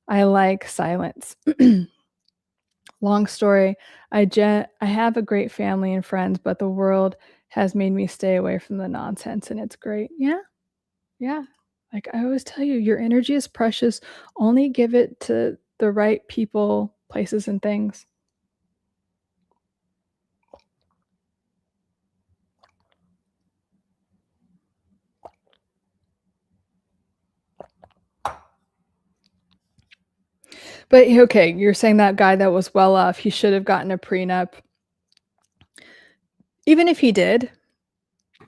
I like silence. Long story. I have a great family and friends, but the world has made me stay away from the nonsense, and it's great. Yeah. Yeah. I always tell you, your energy is precious. Only give it to the right people, places, and things. But okay, you're saying that guy that was well off, he should have gotten a prenup. Even if he did,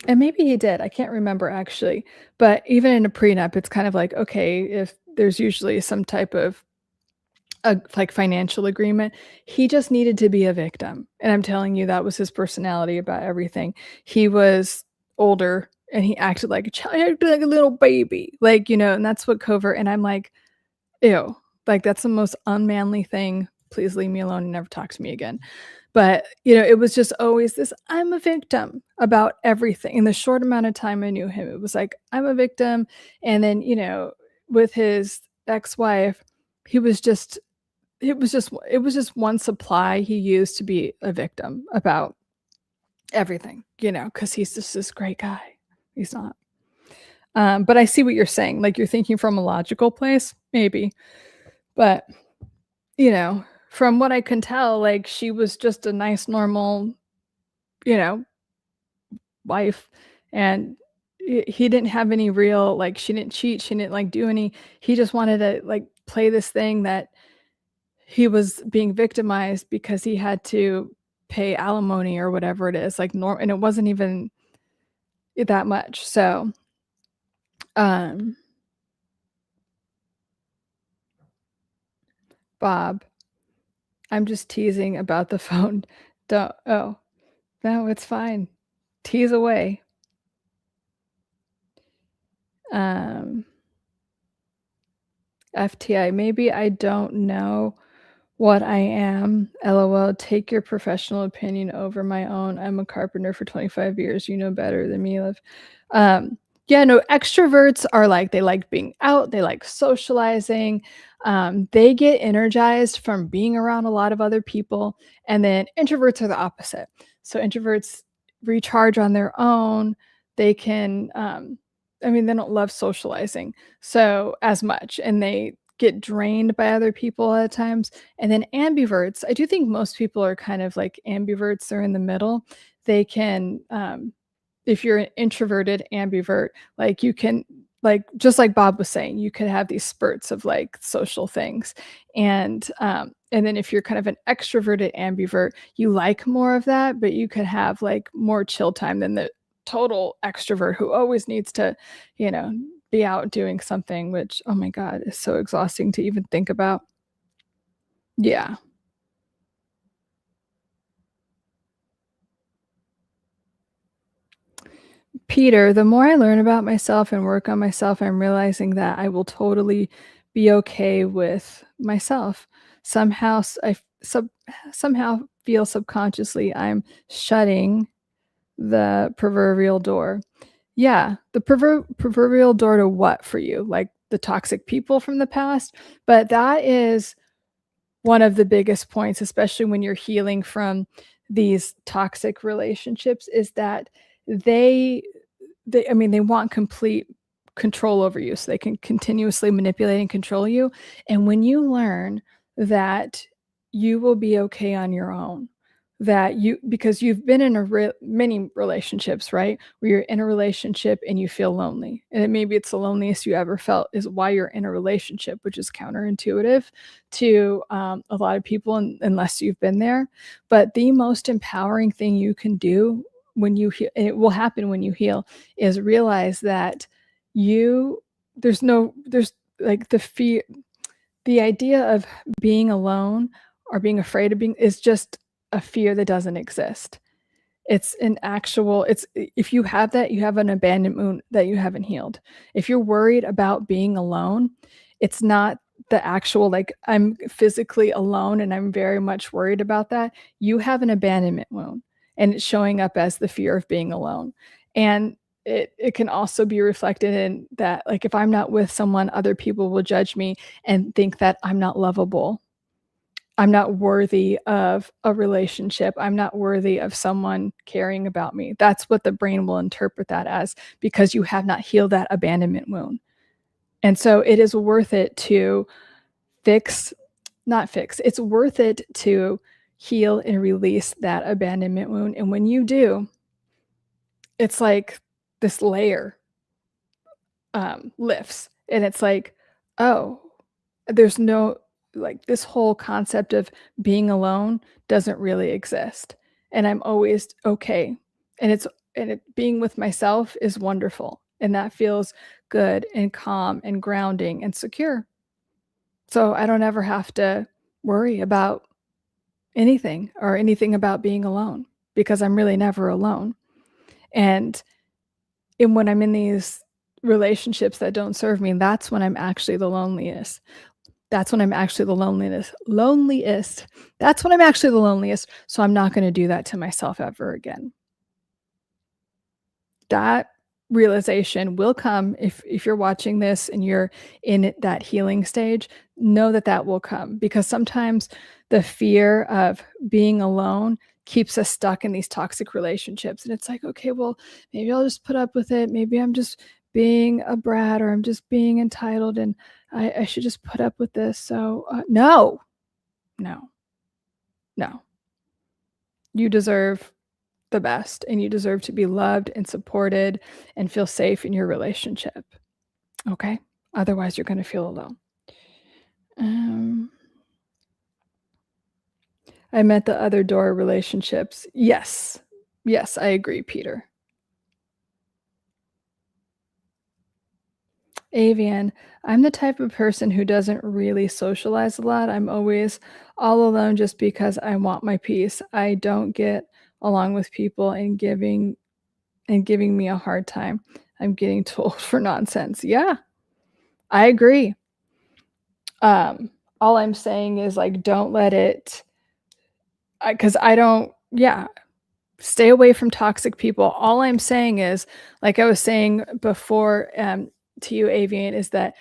and maybe he did, I can't remember actually, but even in a prenup, it's kind of okay, if there's usually some type of a financial agreement, he just needed to be a victim. And I'm telling you, that was his personality about everything. He was older and he acted like a child, acted like a little baby, and that's what Covert, and I'm ew, that's the most unmanly thing please leave me alone and never talk to me again. But, you know, it was just always this, I'm a victim about everything. In the short amount of time I knew him, it was like, I'm a victim. And then, you know, with his ex-wife, he was just it was just one supply he used to be a victim about everything, you know, because he's just this great guy. He's not. But I see what you're saying. Like, you're thinking from a logical place, maybe. But, you know, from what I can tell, like, she was just a nice, normal, you know, wife, and he didn't have any real, like, she didn't cheat, she didn't, like, do any, he just wanted to, like, play this thing that he was being victimized because he had to pay alimony or whatever it is, like, and it wasn't even that much, so, um, Bob, I'm just teasing about the phone. Don't oh, no, it's fine. Tease away. Um, FTI, maybe I don't know what I am. LOL, take your professional opinion over my own. I'm a carpenter for 25 years. You know better than me, Liv. Yeah, no, extroverts are like, they like being out, they like socializing. They get energized from being around a lot of other people. And then introverts are the opposite. So introverts recharge on their own. They can, I mean, they don't love socializing so as much, and they get drained by other people at times. And then ambiverts, I do think most people are kind of like ambiverts, they're in the middle. They can, if you're an introverted ambivert, like, you can, like, just like Bob was saying, you could have these spurts of like social things. And then if you're kind of an extroverted ambivert, you like more of that, but you could have like more chill time than the total extrovert who always needs to, you know, be out doing something, which, oh my God, is so exhausting to even think about. Yeah. Peter, the more I learn about myself and work on myself, I'm realizing that I will totally be okay with myself. Somehow somehow feel subconsciously I'm shutting the proverbial door. Yeah, the proverbial door to what for you? Like the toxic people from the past? But that is one of the biggest points, especially when you're healing from these toxic relationships, is that they I mean, they want complete control over you, so they can continuously manipulate and control you. And when you learn that you will be okay on your own, that you, because you've been in many relationships, right? Where you're in a relationship and you feel lonely. And maybe it's the loneliest you ever felt is why you're in a relationship, which is counterintuitive to a lot of people, unless you've been there. But the most empowering thing you can do when you heal, and it will happen when you heal, is realize that you there's like the fear, the idea of being alone or being afraid of being is just a fear that doesn't exist. It's an actual, it's, if you have that, you have an abandonment that you haven't healed. If you're worried about being alone, it's not the actual, like, I'm physically alone and I'm very much worried about that. You have an abandonment wound, and it's showing up as the fear of being alone. And it can also be reflected in that, like, if I'm not with someone, other people will judge me and think that I'm not lovable. I'm not worthy of a relationship. I'm not worthy of someone caring about me. That's what the brain will interpret that as, because you have not healed that abandonment wound. And so it is worth it to fix, not fix, it's worth it to heal and release that abandonment wound. And when you do, it's like this layer lifts, and it's like, oh, there's no, like, this whole concept of being alone doesn't really exist, and I'm always okay. And being with myself is wonderful, and that feels good and calm and grounding and secure. So I don't ever have to worry about anything or anything about being alone, because I'm really never alone. And when I'm in these relationships that don't serve me, that's when I'm actually the loneliest. That's when I'm actually the loneliest. That's when I'm actually the loneliest, so I'm not gonna do that to myself ever again. That realization will come if you're watching this and you're in that healing stage, know that that will come because sometimes the fear of being alone keeps us stuck in these toxic relationships, and it's like, "Okay, well, maybe I'll just put up with it. Maybe I'm just being a brat or I'm just being entitled and I should just put up with this." So, no, no, no. You deserve the best and you deserve to be loved and supported and feel safe in your relationship. Okay? Otherwise, you're gonna feel alone. Um, I meant the other door relationships. Yes. Yes, I agree, Peter. Avian, I'm the type of person who doesn't really socialize a lot. I'm always all alone just because I want my peace. I don't get along with people and giving me a hard time. I'm getting told for nonsense. Yeah, I agree. Um, all I'm saying is, like, don't let it because I don't yeah, stay away from toxic people. All I'm saying is, like I was saying before, to you, Avian, is that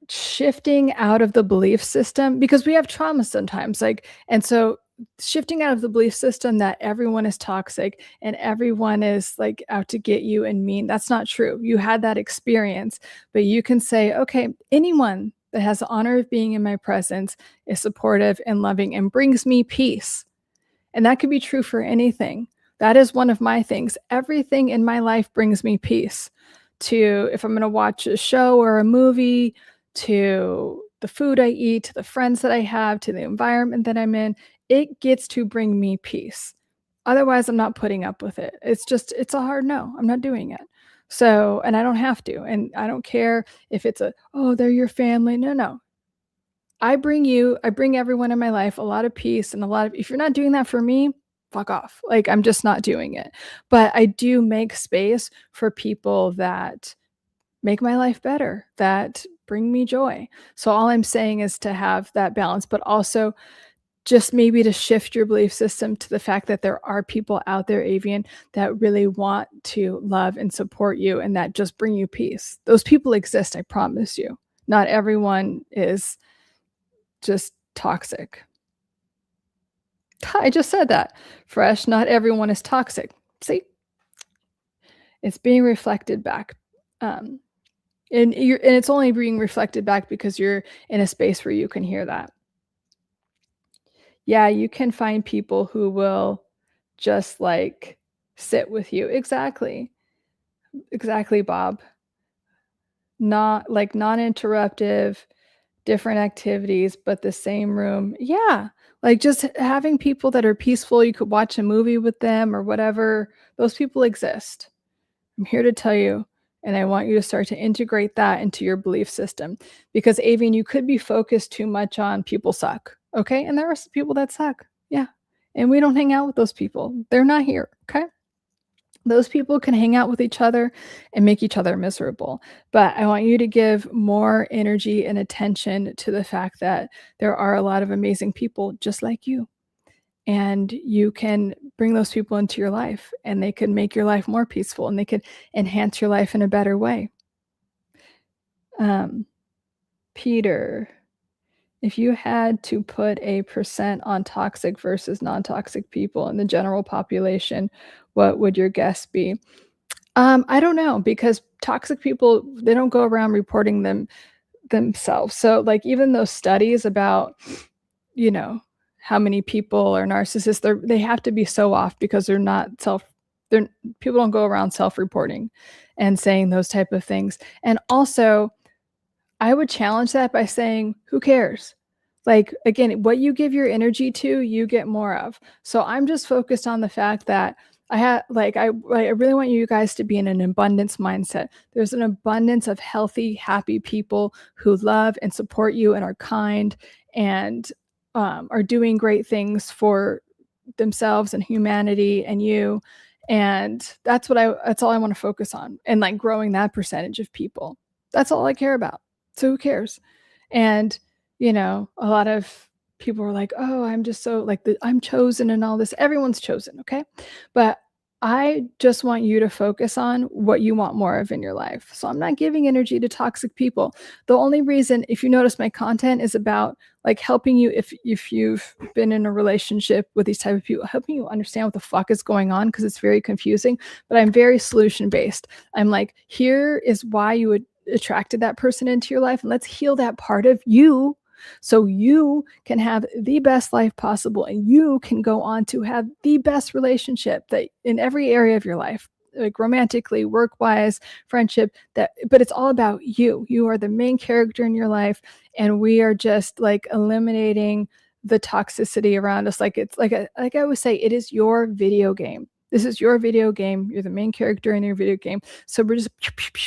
shifting out of the belief system because we have trauma sometimes, like and so shifting out of the belief system that everyone is toxic and everyone is, like, out to get you and mean, that's not true. You had that experience, but you can say, "Okay, anyone that has the honor of being in my presence is supportive and loving and brings me peace." And that could be true for anything. That is one of my things. Everything in my life brings me peace. To if I'm gonna watch a show or a movie, to the food I eat, to the friends that I have, to the environment that I'm in, it gets to bring me peace. Otherwise, I'm not putting up with it. It's a hard no. I'm not doing it. So, and I don't have to. And I don't care if it's a, oh, they're your family. No, no. I bring everyone in my life a lot of peace and a lot of if you're not doing that for me, fuck off. Like, I'm just not doing it. But I do make space for people that make my life better, that bring me joy. So all I'm saying is to have that balance, but also just maybe to shift your belief system to the fact that there are people out there, Avian, that really want to love and support you and that just bring you peace. Those people exist, I promise you. Not everyone is just toxic. I just said that. Fresh, not everyone is toxic. See? It's being reflected back. Um, and it's only being reflected back because you're in a space where you can hear that. Yeah, you can find people who will just, like, sit with you. Exactly. Exactly, Bob. Not like, non-interruptive, different activities, but the same room. Yeah, like, just having people that are peaceful, you could watch a movie with them or whatever, those people exist. I'm here to tell you, and I want you to start to integrate that into your belief system because, Avian, you could be focused too much on people suck, okay? And there are some people that suck, yeah, and we don't hang out with those people. They're not here, okay? Those people can hang out with each other and make each other miserable. But I want you to give more energy and attention to the fact that there are a lot of amazing people just like you. And you can bring those people into your life and they can make your life more peaceful and they could enhance your life in a better way. Um, Peter, if you had to put a percent on toxic versus non toxic people in the general population, what would your guess be? I don't know because toxic people, they don't go around reporting themselves. So, like, even those studies about, you know, how many people are narcissists, they have to be so off because they're people don't go around self-reporting and saying those type of things. And also, I would challenge that by saying, "Who cares?" Like, again, what you give your energy to, you get more of. So I'm just focused on the fact that I really want you guys to be in an abundance mindset. There's an abundance of healthy, happy people who love and support you and are kind and are doing great things for themselves and humanity and you. And that's all I want to focus on and like growing that percentage of people. That's all I care about. So who cares? And, you know, a lot of people were like, oh, I'm just so like, I'm chosen and all this. Everyone's chosen. Okay. But I just want you to focus on what you want more of in your life. So I'm not giving energy to toxic people. The only reason, if you notice, my content is about like helping you if you've been in a relationship with these type of people, helping you understand what the fuck is going on, because it's very confusing. But I'm very solution based. I'm like, here is why you would attracted that person into your life, and let's heal that part of you so you can have the best life possible and you can go on to have the best relationship that in every area of your life, like romantically, work-wise, friendship, that but it's all about you. You are the main character in your life, and we are just like eliminating the toxicity around us. Like it's like like I always say, it is your video game. This is your video game. You're the main character in your video game. So we're just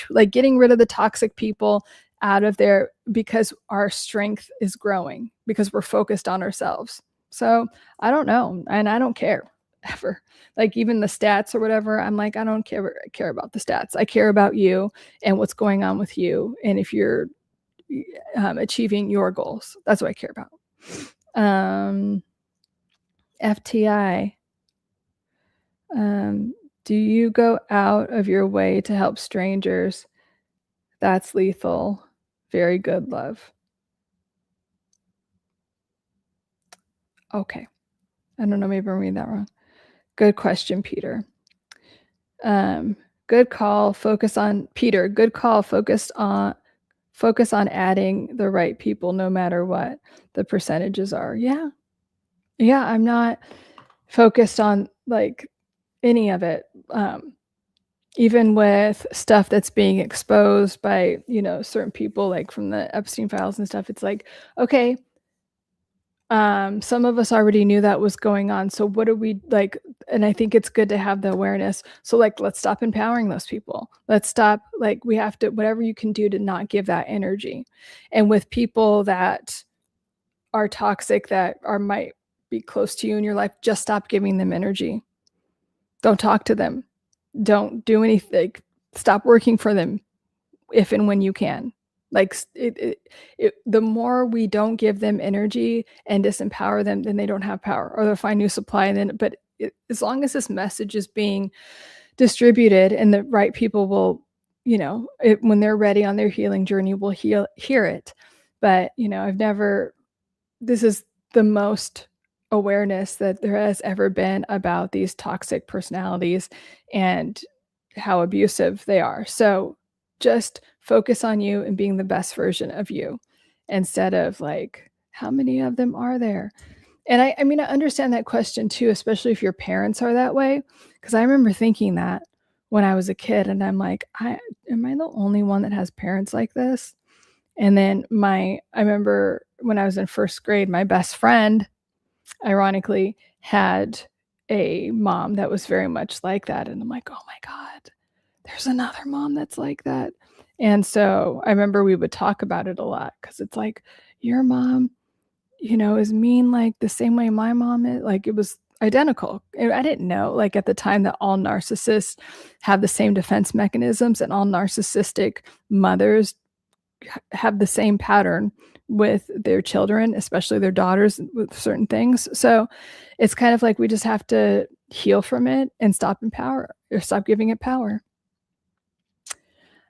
like getting rid of the toxic people out of there because our strength is growing because we're focused on ourselves. So I don't know, and I don't care ever. Like even the stats or whatever, I'm like, I don't care about the stats. I care about you and what's going on with you, and if you're achieving your goals. That's what I care about. FTI. Do you go out of your way to help strangers? That's lethal. Very good, love. Okay. I don't know, maybe I'm reading that wrong. Good question, Peter. Good call. Focus on Peter. Good call. Focus on adding the right people no matter what the percentages are. Yeah. Yeah, I'm not focused on like any of it. Even with stuff that's being exposed by, you know, certain people, like from the Epstein files and stuff, it's like, okay, some of us already knew that was going on. So what are we like? And I think it's good to have the awareness. So like, let's stop empowering those people. Let's stop, like, we have to, whatever you can do to not give that energy. And with people that are toxic, that are might be close to you in your life, just stop giving them energy. Don't talk to them. Don't do anything. Stop working for them if and when you can. Like the more we don't give them energy and disempower them, then they don't have power, or they'll find new supply. And then, but as long as this message is being distributed and the right people will, you know, when they're ready on their healing journey, will hear it. But, you know, this is the most awareness that there has ever been about these toxic personalities and how abusive they are. So just focus on you and being the best version of you instead of like, how many of them are there? And I mean, I understand that question too, especially if your parents are that way. Cause I remember thinking that when I was a kid, and I'm like, am I the only one that has parents like this? And then I remember when I was in first grade, my best friend, ironically, had a mom that was very much like that. And I'm like, oh my God, there's another mom that's like that. And so I remember we would talk about it a lot because it's like, your mom, you know, is mean like the same way my mom is. Like it was identical. I didn't know, like at the time, that all narcissists have the same defense mechanisms and all narcissistic mothers have the same pattern with their children, especially their daughters, with certain things. So it's kind of like we just have to heal from it and stop giving it power.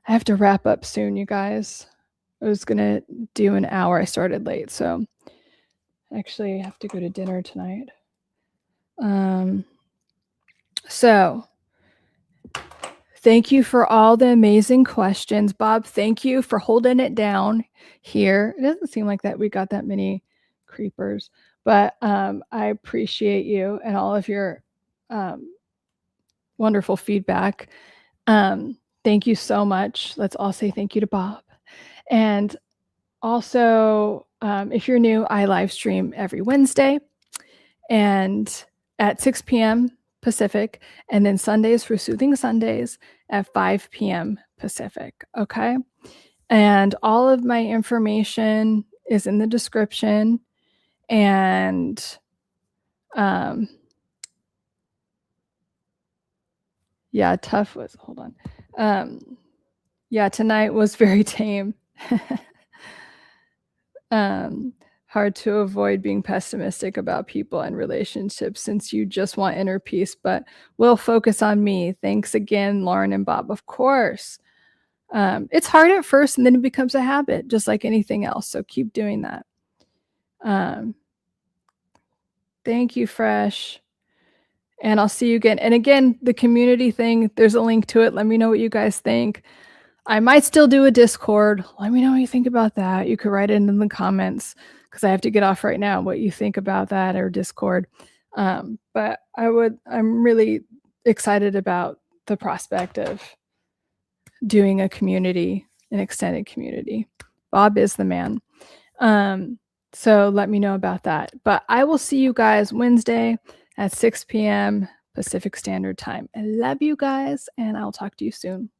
I have to wrap up soon, you guys. I was gonna do an hour. I started late, so actually I have to go to dinner tonight. So thank you for all the amazing questions. Bob, thank you for holding it down here. It doesn't seem like that we got that many creepers, but I appreciate you and all of your wonderful feedback. Thank you so much. Let's all say thank you to Bob. And also, if you're new, I live stream every Wednesday and at 6 p.m. Pacific, and then Sundays for Soothing Sundays at 5 p.m. Pacific. Okay. And all of my information is in the description. And yeah, tough was, hold on. Yeah, tonight was very tame. Hard to avoid being pessimistic about people and relationships since you just want inner peace, but will focus on me. Thanks again, Lauren and Bob. Of course. It's hard at first and then it becomes a habit, just like anything else. So keep doing that. Thank you, Fresh. And I'll see you again. And again, the community thing, there's a link to it. Let me know what you guys think. I might still do a Discord. Let me know what you think about that. You could write it in the comments because I have to get off right now, what you think about that or Discord. But I'm really excited about the prospect of doing a community, an extended community. Bob is the man. So let me know about that. But I will see you guys Wednesday at 6 p.m. Pacific Standard Time. I love you guys, and I'll talk to you soon.